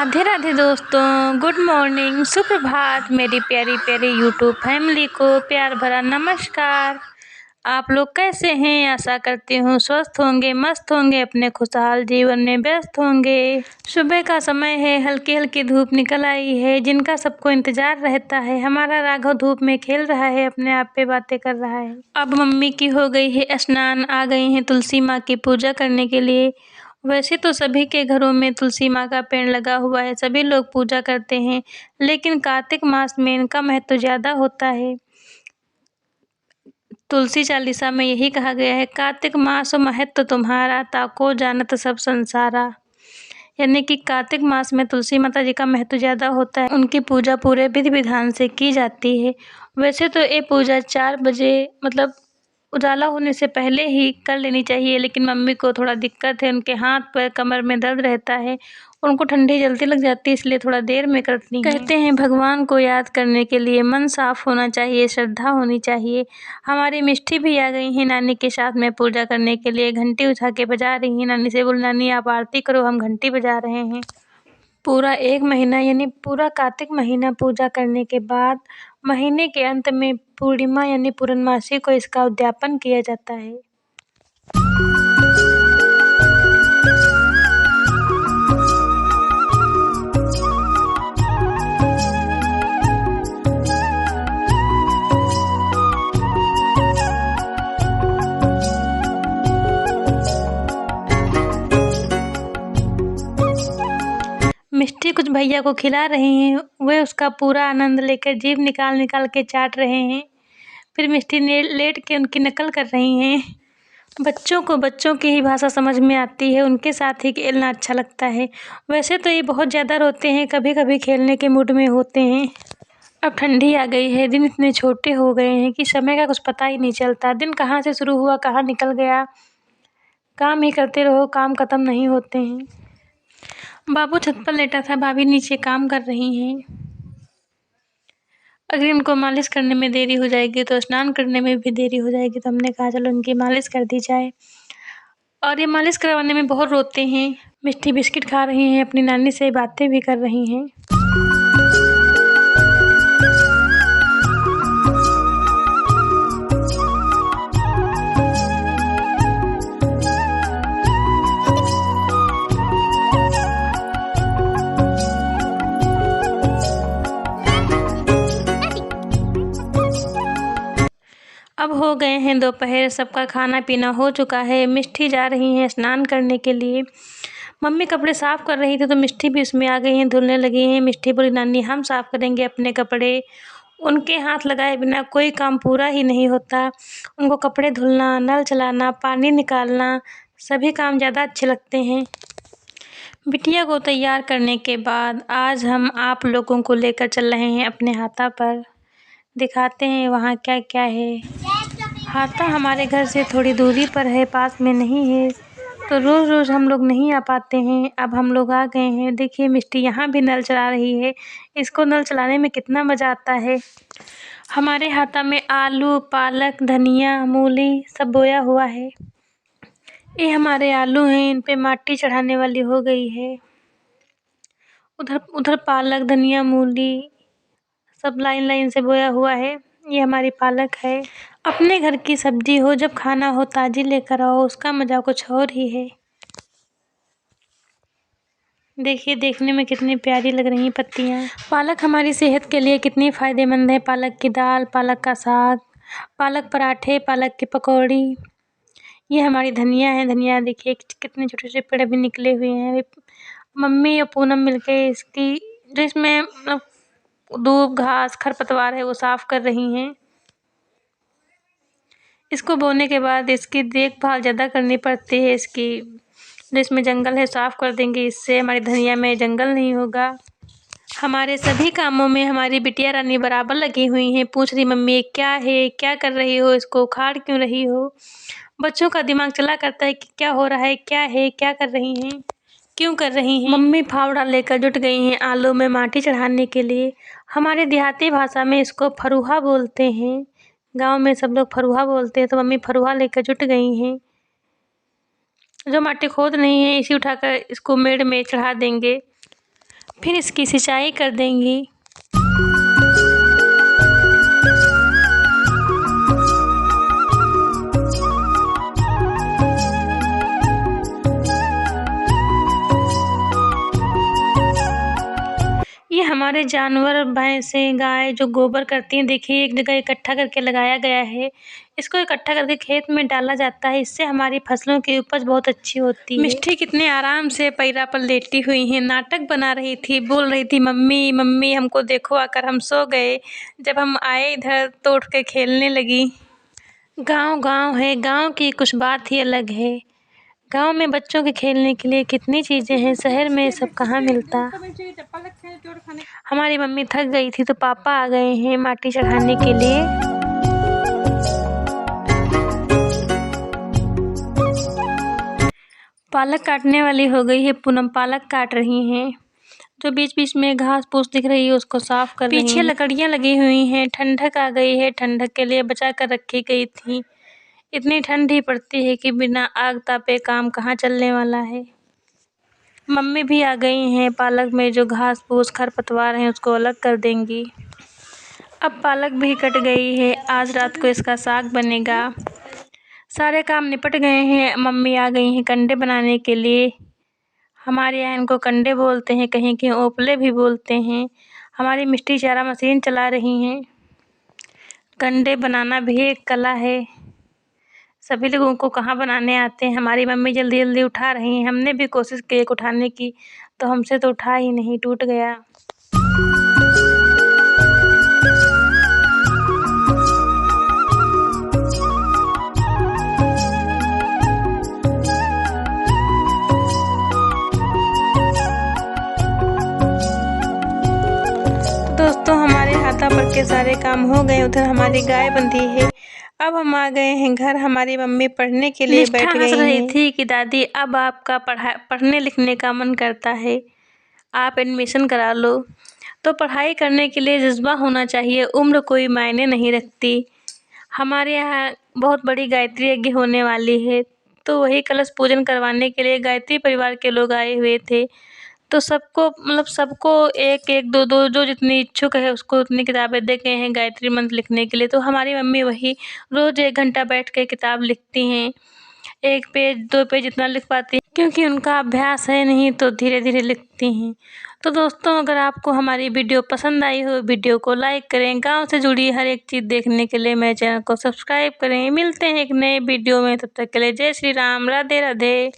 राधे राधे दोस्तों, good morning, सुप्रभात। मेरी प्यारी प्यारी यूट्यूब फैमिली को प्यार भरा नमस्कार। आप लोग कैसे हैं? आशा करती हूँ स्वस्थ होंगे, मस्त होंगे, अपने खुशहाल जीवन में व्यस्त होंगे। सुबह का समय है, हल्की हल्की धूप निकल आई है, जिनका सबको इंतजार रहता है। हमारा राघव धूप में खेल रहा है, अपने आप पे बातें कर रहा है। अब मम्मी की हो गई है स्नान, आ गई हैं तुलसी माँ की पूजा करने के लिए। वैसे तो सभी के घरों में तुलसी माँ का पेड़ लगा हुआ है, सभी लोग पूजा करते हैं, लेकिन कार्तिक मास में इनका महत्व ज़्यादा होता है। तुलसी चालीसा में यही कहा गया है, कार्तिक मास महत्व तुम्हारा, ताको जानत सब संसारा। यानी कि कार्तिक मास में तुलसी माता जी का महत्व ज़्यादा होता है, उनकी पूजा पूरे विधि विधान से की जाती है। वैसे तो ये पूजा 4 बजे मतलब उजाला होने से पहले ही कर लेनी चाहिए, लेकिन मम्मी को थोड़ा दिक्कत है, उनके हाथ पैर कमर में दर्द रहता है, उनको ठंडी जल्दी लग जाती है, इसलिए थोड़ा देर में करती हैं। कहते हैं भगवान को याद करने के लिए मन साफ होना चाहिए, श्रद्धा होनी चाहिए। हमारी मिष्टी भी आ गई हैं नानी के साथ में पूजा करने के लिए, घंटी उठा के बजा रही हैं। नानी से बोल, नानी आप आरती करो, हम घंटी बजा रहे हैं। पूरा 1 महीना यानी पूरा कार्तिक महीना पूजा करने के बाद महीने के अंत में पूर्णिमा यानी पूर्णमासी को इसका उद्यापन किया जाता है। मिष्टी कुछ भैया को खिला रहे हैं, वे उसका पूरा आनंद लेकर जीभ निकाल निकाल के चाट रहे हैं। फिर मिष्टी ने लेट के उनकी नकल कर रही हैं। बच्चों को बच्चों की ही भाषा समझ में आती है, उनके साथ ही खेलना अच्छा लगता है। वैसे तो ये बहुत ज़्यादा रोते हैं, कभी कभी खेलने के मूड में होते हैं। अब ठंडी आ गई है, दिन इतने छोटे हो गए हैं कि समय का कुछ पता ही नहीं चलता। दिन कहाँ से शुरू हुआ, कहाँ निकल गया। काम ही करते रहो, काम खत्म नहीं होते हैं। बाबू छत पर लेटा था, भाभी नीचे काम कर रही हैं। अगर इनको मालिश करने में देरी हो जाएगी तो स्नान करने में भी देरी हो जाएगी, तो हमने कहा चलो इनकी मालिश कर दी जाए। और ये मालिश करवाने में बहुत रोते हैं। मिष्टी बिस्किट खा रही हैं, अपनी नानी से बातें भी कर रही हैं। अब हो गए हैं दोपहर, सबका खाना पीना हो चुका है। मिष्टी जा रही हैं स्नान करने के लिए। मम्मी कपड़े साफ़ कर रही थी तो मिष्टी भी उसमें आ गई हैं, धुलने लगी हैं। मिष्टी बोली, नानी हम साफ़ करेंगे अपने कपड़े। उनके हाथ लगाए बिना कोई काम पूरा ही नहीं होता। उनको कपड़े धुलना, नल चलाना, पानी निकालना, सभी काम ज़्यादा अच्छे लगते हैं। बिटिया को तैयार करने के बाद आज हम आप लोगों को लेकर चल रहे हैं अपने हाथा पर। दिखाते हैं वहाँ क्या क्या है। हाथा हमारे घर से थोड़ी दूरी पर है, पास में नहीं है, तो रोज़ रोज़ हम लोग नहीं आ पाते हैं। अब हम लोग आ गए हैं। देखिए मिष्टी यहाँ भी नल चला रही है, इसको नल चलाने में कितना मज़ा आता है। हमारे हाथा में आलू, पालक, धनिया, मूली सब बोया हुआ है। ये हमारे आलू हैं, इन पे माटी चढ़ाने वाली हो गई है। उधर पालक, धनिया, मूली सब लाइन लाइन से बोया हुआ है। ये हमारी पालक है। अपने घर की सब्जी हो, जब खाना हो ताज़ी लेकर आओ, उसका मज़ा कुछ और ही है। देखिए देखने में कितनी प्यारी लग रही पत्तियाँ। पालक हमारी सेहत के लिए कितनी फ़ायदेमंद है। पालक की दाल, पालक का साग, पालक पराठे, पालक की पकौड़ी। ये हमारी धनिया है। धनिया देखिए कितने छोटे छोटे पेड़ भी निकले हुए हैं। मम्मी और पूनम मिलके इसकी जो इसमें दूब, घास, खरपतवार है वो साफ़ कर रही हैं। इसको बोने के बाद इसकी देखभाल ज़्यादा करनी पड़ती है। इसकी जो इसमें जंगल है साफ़ कर देंगे, इससे हमारी धनिया में जंगल नहीं होगा। हमारे सभी कामों में हमारी बिटिया रानी बराबर लगी हुई हैं। पूछ रही, मम्मी क्या है, क्या कर रही हो, इसको उखाड़ क्यों रही हो। बच्चों का दिमाग चला करता है कि क्या हो रहा है, क्या कर रही हैं, क्यों कर रही हैं। मम्मी फावड़ा लेकर जुट गई हैं आलू में माटी चढ़ाने के लिए। हमारे देहाती भाषा में इसको फरुहा बोलते हैं, गांव में सब लोग फरुहा बोलते हैं। तो मम्मी फरुहा लेकर जुट गई हैं। जो माटी खोद नहीं है, इसी उठाकर इसको मेड़ में चढ़ा देंगे। फिर इसकी सिंचाई कर देंगी। ये हमारे जानवर भैंसें गाय जो गोबर करती हैं, देखिए एक जगह इकट्ठा करके लगाया गया है। इसको इकट्ठा करके खेत में डाला जाता है, इससे हमारी फसलों की उपज बहुत अच्छी होती है। मिष्टी कितने आराम से पैरा पर लेटी हुई हैं, नाटक बना रही थी, बोल रही थी मम्मी मम्मी हमको देखो आकर, हम सो गए। जब हम आए इधर तो उठ के खेलने लगी। गाँव गाँव है, गाँव की कुछ बात ही अलग है। गांव में बच्चों के खेलने के लिए कितनी चीज़ें हैं, शहर में सब कहाँ मिलता। हमारी मम्मी थक गई थी तो पापा आ गए हैं माटी चढ़ाने के लिए। पालक काटने वाली हो गई है पूनम, पालक काट रही हैं। जो बीच बीच में घास फूस दिख रही है उसको साफ कर रही हैं। पीछे लकड़ियाँ लगी हुई हैं, ठंडक आ गई है, ठंडक के लिए बचा कर रखी गई थी। इतनी ठंड ही पड़ती है कि बिना आग तापे काम कहाँ चलने वाला है। मम्मी भी आ गई हैं, पालक में जो घास फूस खरपतवार हैं उसको अलग कर देंगी। अब पालक भी कट गई है, आज रात को इसका साग बनेगा। सारे काम निपट गए हैं, मम्मी आ गई हैं कंडे बनाने के लिए। हमारे यहाँ इनको कंडे बोलते हैं, कहीं कहीं ओपले भी बोलते हैं। हमारी मिष्टी चारा मशीन चला रही हैं। कंडे बनाना भी एक कला है, सभी लोगों को कहाँ बनाने आते हैं। हमारी मम्मी जल्दी जल्दी उठा रही हैं, हमने भी कोशिश की एक उठाने की तो हमसे तो उठा ही नहीं, टूट गया। दोस्तों हमारे हाथा पर के सारे काम हो गए, उधर हमारी गाय बंधी है। अब हम आ गए हैं घर, हमारी मम्मी पढ़ने के लिए बैठ गई रही थी कि दादी अब आपका पढ़ने लिखने का मन करता है, आप एडमिशन करा लो। तो पढ़ाई करने के लिए जज्बा होना चाहिए, उम्र कोई मायने नहीं रखती। हमारे यहाँ बहुत बड़ी गायत्री यज्ञ होने वाली है, तो वही कलश पूजन करवाने के लिए गायत्री परिवार के लोग आए हुए थे। तो सबको एक एक दो दो जो जितनी इच्छुक है उसको उतनी किताबें दे गए हैं गायत्री मंत्र लिखने के लिए। तो हमारी मम्मी वही रोज़ 1 घंटा बैठ के किताब लिखती हैं, 1 पेज 2 पेज इतना लिख पाती हैं, क्योंकि उनका अभ्यास है नहीं तो धीरे धीरे लिखती हैं। तो दोस्तों अगर आपको हमारी वीडियो पसंद आई हो, वीडियो को लाइक करें, गाँव से जुड़ी हर एक चीज़ देखने के लिए मेरे चैनल को सब्सक्राइब करें। मिलते हैं एक नए वीडियो में, तब तक के लिए जय श्री राम, राधे राधे।